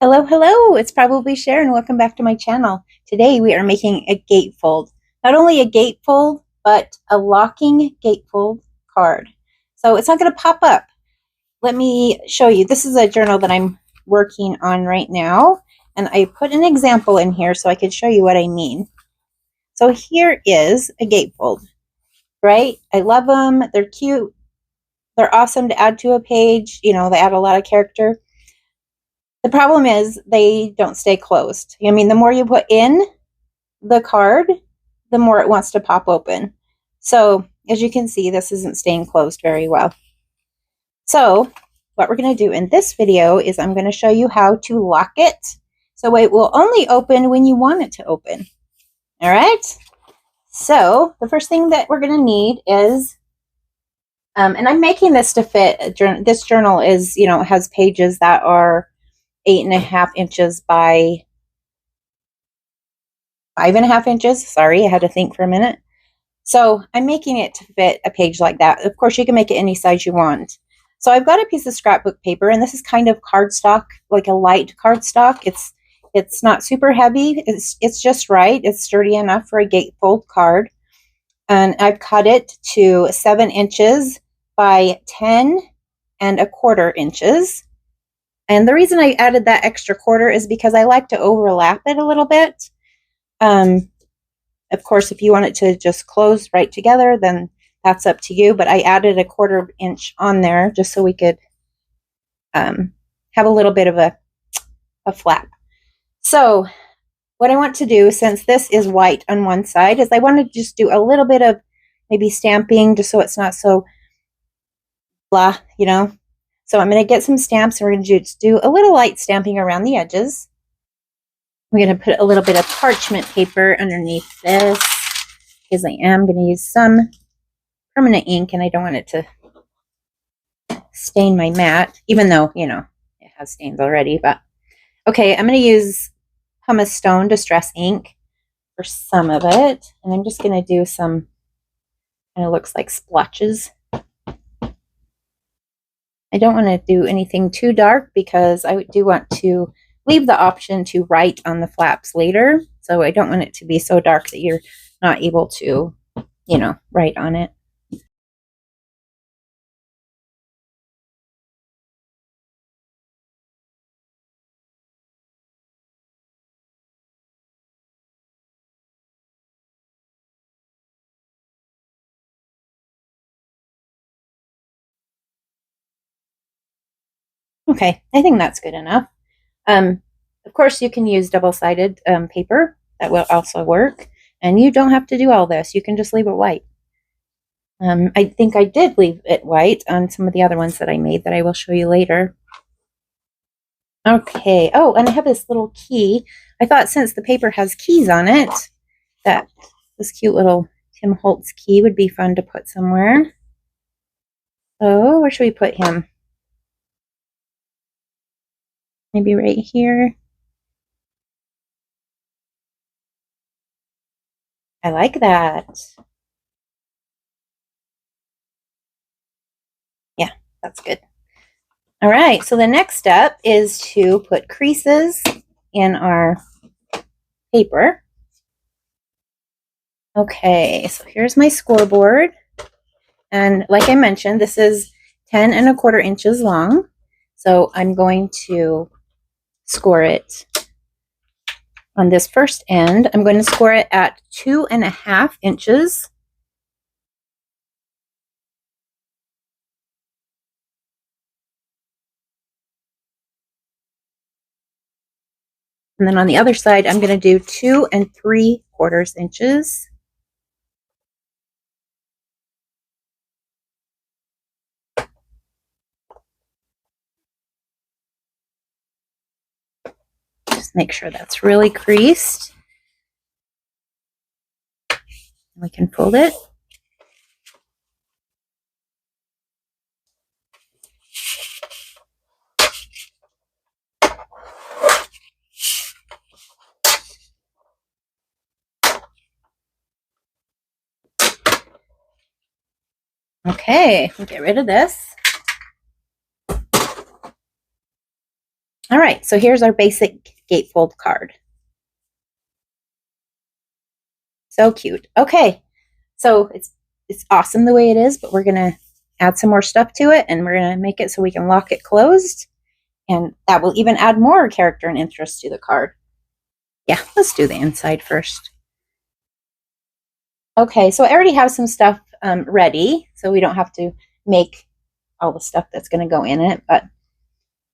Hello, hello, it's probably Sharon. Welcome back to my channel. Today we are making a gatefold. Not only a gatefold, but a locking gatefold card. So it's not going to pop up. Let me show you. This is a journal that I'm working on right now, and I put an example in here so I could show you what I mean. So here is a gatefold, right? I love them. They're cute. They're awesome to add to a page. You know, they add a lot of character. The problem is they don't stay closed. I mean, the more you put in the card, the more it wants to pop open. So as you can see, this isn't staying closed very well. So what we're going to do in this video is I'm going to show you how to lock it so it will only open when you want it to open. All right. So the first thing that we're going to need is, and I'm making this to fit, this journal is, has pages that are 8.5 inches by 5.5 inches. Sorry, I had to think for a minute. So I'm making it to fit a page like that. Of course, you can make it any size you want. So I've got a piece of scrapbook paper, and this is kind of cardstock, like a light cardstock. It's not super heavy. It's just right. It's sturdy enough for a gatefold card. And I've cut it to 7 inches by 10.25 inches. And the reason I added that extra quarter is because I like to overlap it a little bit. Of course, if you want it to just close right together, then that's up to you. But I added a 1/4 inch on there just so we could have a little bit of a flap. So what I want to do, since this is white on one side, is I want to just do a little bit of maybe stamping just so it's not so blah, So I'm going to get some stamps, and we're going to just do a little light stamping around the edges. I'm going to put a little bit of parchment paper underneath this because I am going to use some permanent ink, and I don't want it to stain my mat, even though, it has stains already. But okay, I'm going to use pumice stone distress ink for some of it, and I'm just going to do some kind of looks like splotches. I don't want to do anything too dark because I do want to leave the option to write on the flaps later. So I don't want it to be so dark that you're not able to, write on it. Okay, I think that's good enough. Of course, you can use double-sided paper. That will also work. And you don't have to do all this. You can just leave it white. I think I did leave it white on some of the other ones that I made that I will show you later. Okay. Oh, and I have this little key. I thought since the paper has keys on it, that this cute little Tim Holtz key would be fun to put somewhere. So where should we put him? Maybe right here. I like that. Yeah, that's good. All right, so the next step is to put creases in our paper. Okay, so here's my scoreboard. And like I mentioned, this is 10.25 inches long. So I'm going to score it on this first end. I'm going to score it at 2.5 inches. And then on the other side, I'm going to do 2.75 inches. Just make sure that's really creased. We can fold it. Okay, we'll get rid of this. All right, so here's our basic gatefold card. So cute. Okay, so it's awesome the way it is, but we're gonna add some more stuff to it, and we're gonna make it so we can lock it closed, and that will even add more character and interest to the card. Yeah, let's do the inside first. Okay, so I already have some stuff ready, so we don't have to make all the stuff that's going to go in it. But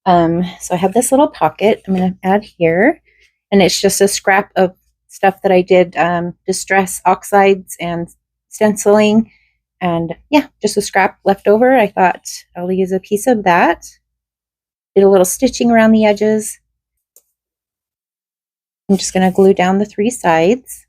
so I have this little pocket I'm going to add here, and it's just a scrap of stuff that I did distress oxides and stenciling, and yeah, just a scrap left over. I thought I'll use a piece of that. Did a little stitching around the edges. I'm just going to glue down the 3 sides.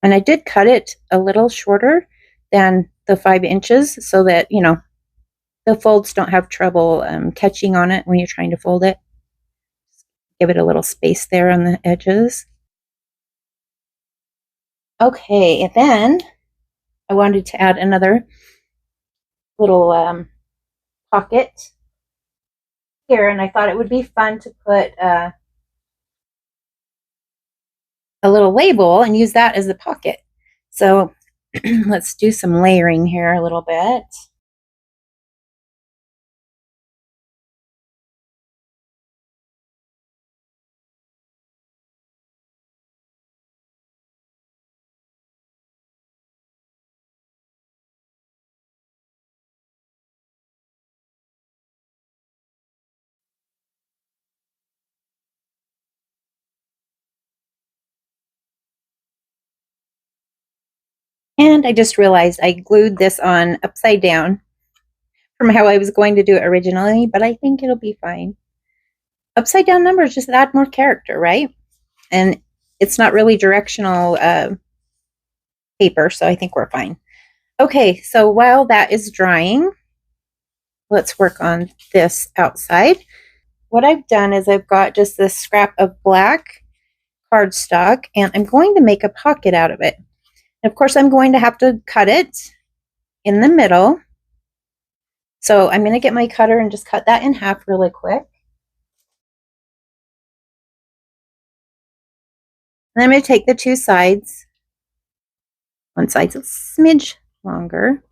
And I did cut it a little shorter than the 5 inches so that, you know, the folds don't have trouble catching on it when you're trying to fold it. Give it a little space there on the edges. Okay, and then I wanted to add another little pocket here, and I thought it would be fun to put a little label and use that as the pocket. So let's do some layering here a little bit. And I just realized I glued this on upside down from how I was going to do it originally, but I think it'll be fine. Upside down numbers just add more character, right? And it's not really directional paper, so I think we're fine. Okay, so while that is drying, let's work on this outside. What I've done is I've got just this scrap of black cardstock, and I'm going to make a pocket out of it. And of course, I'm going to have to cut it in the middle. So I'm going to get my cutter and just cut that in half really quick. And I'm going to take the 2 sides. One side's a smidge longer.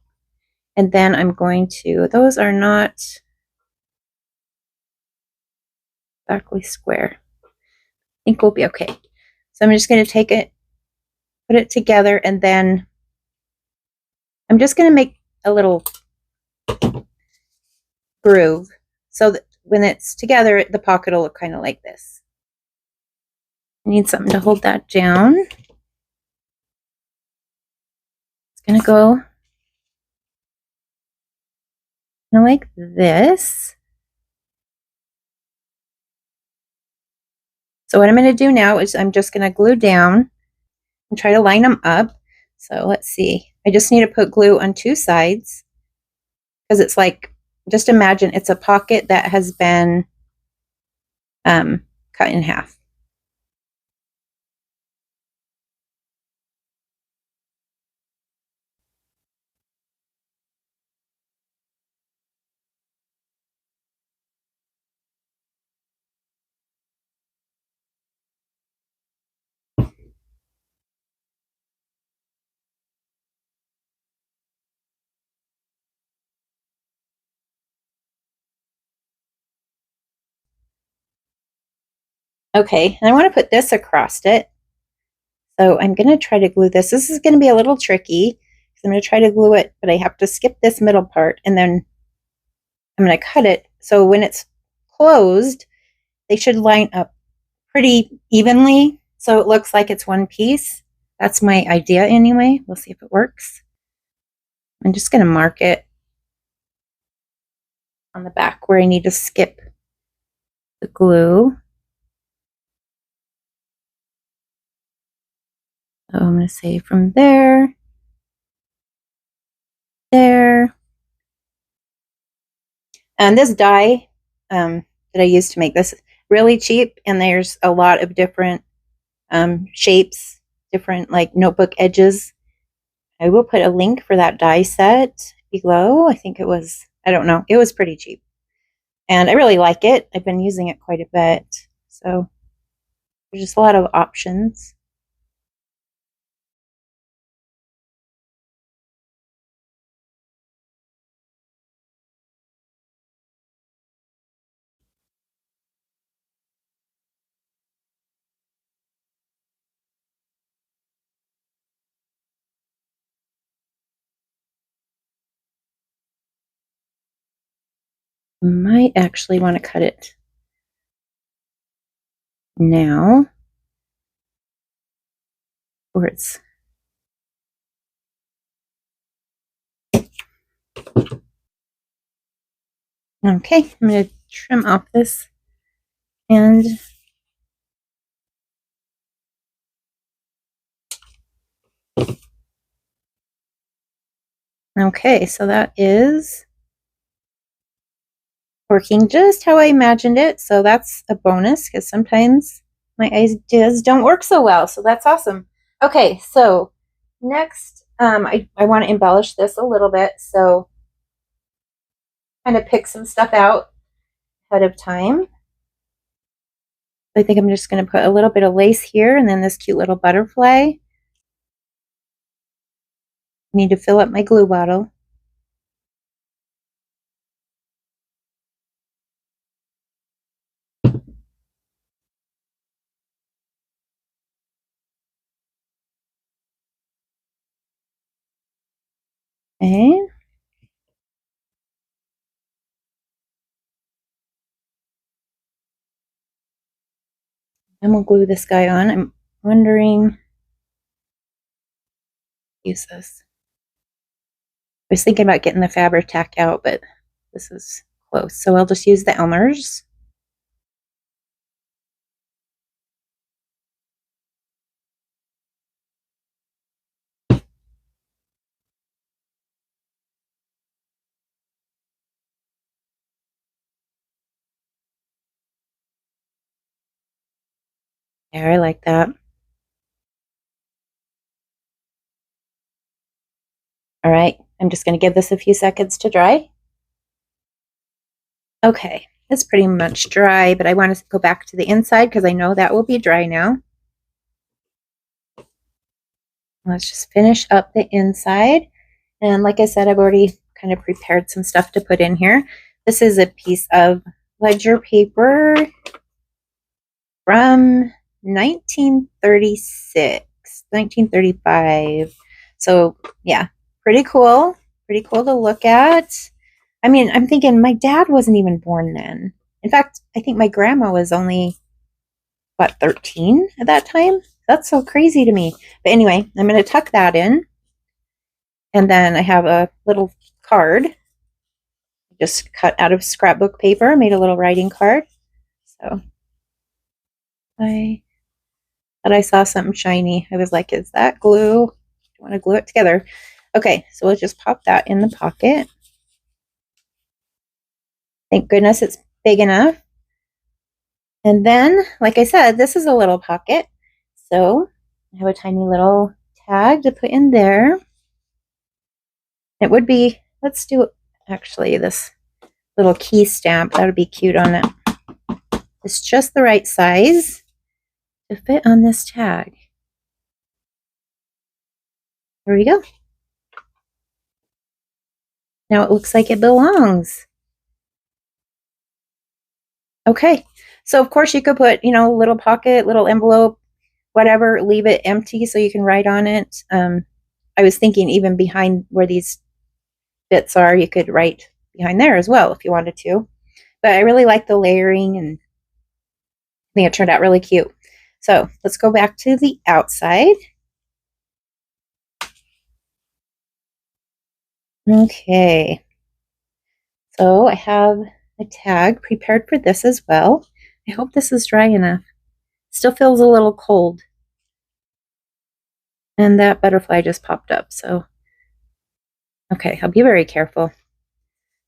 And then I'm going to, those are not exactly square. I think we'll be okay. So I'm just going to take it, put it together, and then I'm just going to make a little groove so that when it's together, the pocket will look kind of like this. I need something to hold that down. It's going to go like this. So what I'm going to do now is I'm just going to glue down and try to line them up. So let's see. I just need to put glue on 2 sides because it's like, just imagine it's a pocket that has been cut in half. Okay, and I want to put this across it. So I'm going to try to glue this. This is going to be a little tricky because I'm going to try to glue it, but I have to skip this middle part, and then I'm going to cut it. So when it's closed, they should line up pretty evenly so it looks like it's one piece. That's my idea anyway. We'll see if it works. I'm just going to mark it on the back where I need to skip the glue. So I'm going to say from there, there. And this die that I used to make this really cheap, and there's a lot of different shapes, different like notebook edges. I will put a link for that die set below. I think it was, I don't know, it was pretty cheap. And I really like it. I've been using it quite a bit. So there's just a lot of options. Might actually want to cut it now, or it's okay. I'm going to trim off this and okay, so that is working just how I imagined it. So that's a bonus because sometimes my ideas don't work so well. So that's awesome. Okay, so next, I want to embellish this a little bit. So kind of pick some stuff out ahead of time. I think I'm just going to put a little bit of lace here and then this cute little butterfly. I need to fill up my glue bottle. Okay. And we'll glue this guy on. I'm wondering, use this. I was thinking about getting the Fabric-Tac out, but this is close. So I'll just use the Elmer's. There, I like that. All right, I'm just going to give this a few seconds to dry. Okay, it's pretty much dry, but I want to go back to the inside because I know that will be dry now. Let's just finish up the inside. And like I said, I've already kind of prepared some stuff to put in here. This is a piece of ledger paper from 1936, 1935. So yeah, pretty cool. Pretty cool to look at. I mean, I'm thinking my dad wasn't even born then. In fact, I think my grandma was only, what, 13 at that time? That's so crazy to me. But anyway, I'm going to tuck that in. And then I have a little card just cut out of scrapbook paper, made a little writing card. So I thought I saw something shiny. I was like, is that glue? I want to glue it together. Okay, so we'll just pop that in the pocket. Thank goodness it's big enough. And then, like I said, this is a little pocket. So I have a tiny little tag to put in there. It would be, let's do actually this little key stamp. That would be cute on it. It's just the right size to fit on this tag. There we go. Now it looks like it belongs. Okay, so of course you could put, you know, little pocket, little envelope, whatever, leave it empty so you can write on it. I was thinking even behind where these bits are, you could write behind there as well if you wanted to. But I really like the layering and I think it turned out really cute. So let's go back to the outside. Okay, so I have a tag prepared for this as well. I hope this is dry enough. Still feels a little cold. And that butterfly just popped up, so okay, I'll be very careful.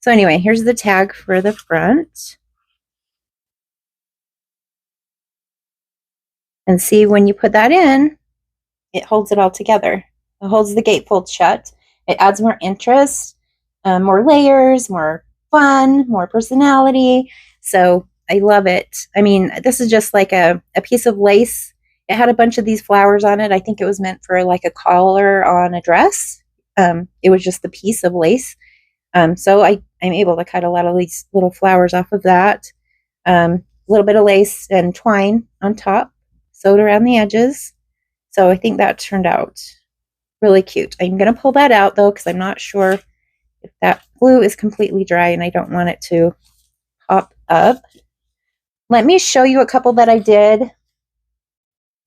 So anyway, here's the tag for the front. And see, when you put that in, it holds it all together. It holds the gatefold shut. It adds more interest, more layers, more fun, more personality. So I love it. I mean, this is just like a piece of lace. It had a bunch of these flowers on it. I think it was meant for like a collar on a dress. It was just the piece of lace. So I'm able to cut a lot of these little flowers off of that. A little bit of lace and twine on top, sewed around the edges. So I think that turned out really cute. I'm going to pull that out though, because I'm not sure if that glue is completely dry and I don't want it to pop up. Let me show you a couple that I did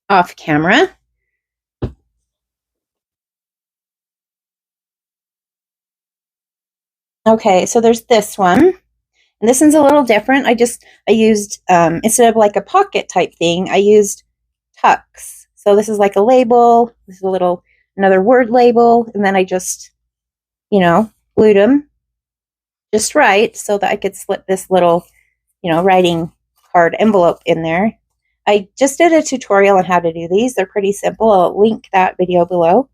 off camera. Okay, so there's this one. And this one's a little different. I used, instead of like a pocket type thing, I used tucks. So this is like a label. This is another word label. And then I just, glued them just right so that I could slip this little, writing card envelope in there. I just did a tutorial on how to do these. They're pretty simple. I'll link that video below.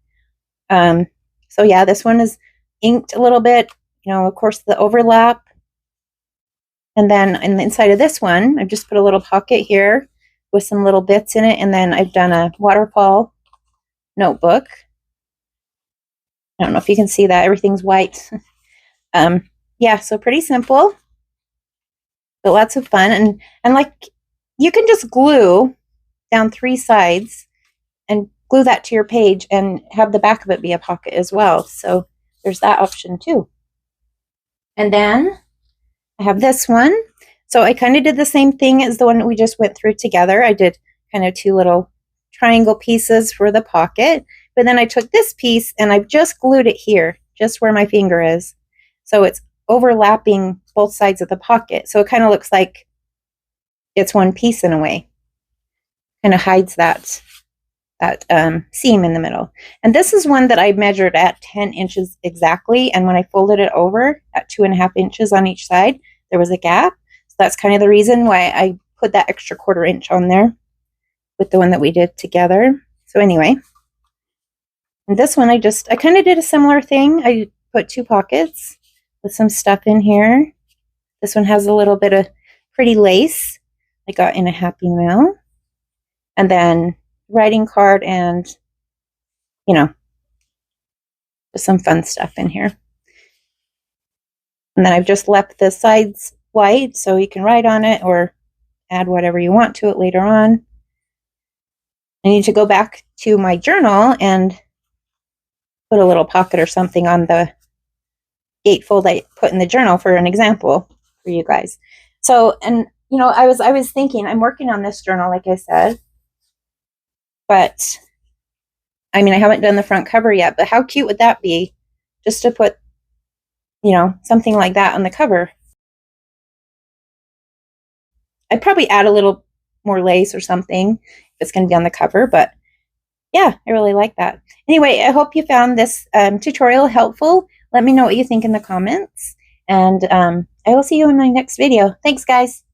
So yeah, this one is inked a little bit, of course, the overlap. And then in the inside of this one, I've just put a little pocket here with some little bits in it. And then I've done a waterfall notebook. I don't know if you can see that. Everything's white. Yeah, so pretty simple, but lots of fun. And like, you can just glue down 3 sides and glue that to your page and have the back of it be a pocket as well. So there's that option too. And then I have this one. So I kind of did the same thing as the one we just went through together. I did kind of 2 little triangle pieces for the pocket, but then I took this piece and I've just glued it here, just where my finger is. So it's overlapping both sides of the pocket. So it kind of looks like it's one piece in a way. Kind of hides that seam in the middle. And this is one that I measured at 10 inches exactly. And when I folded it over at 2.5 inches on each side, there was a gap. So that's kind of the reason why I put that extra 1/4 inch on there with the one that we did together. So anyway, and this one I kind of did a similar thing. I put 2 pockets with some stuff in here. This one has a little bit of pretty lace I got in a Happy Meal. And then writing card and, just some fun stuff in here. And then I've just left the sides white so you can write on it or add whatever you want to it later on. I need to go back to my journal and put a little pocket or something on the gatefold I put in the journal for an example for you guys. So, and I was thinking, I'm working on this journal, like I said, but I mean, I haven't done the front cover yet, but how cute would that be just to put, something like that on the cover? I'd probably add a little more lace or something if it's going to be on the cover, but yeah, I really like that. Anyway, I hope you found this tutorial helpful. Let me know what you think in the comments, and I will see you in my next video. Thanks, guys.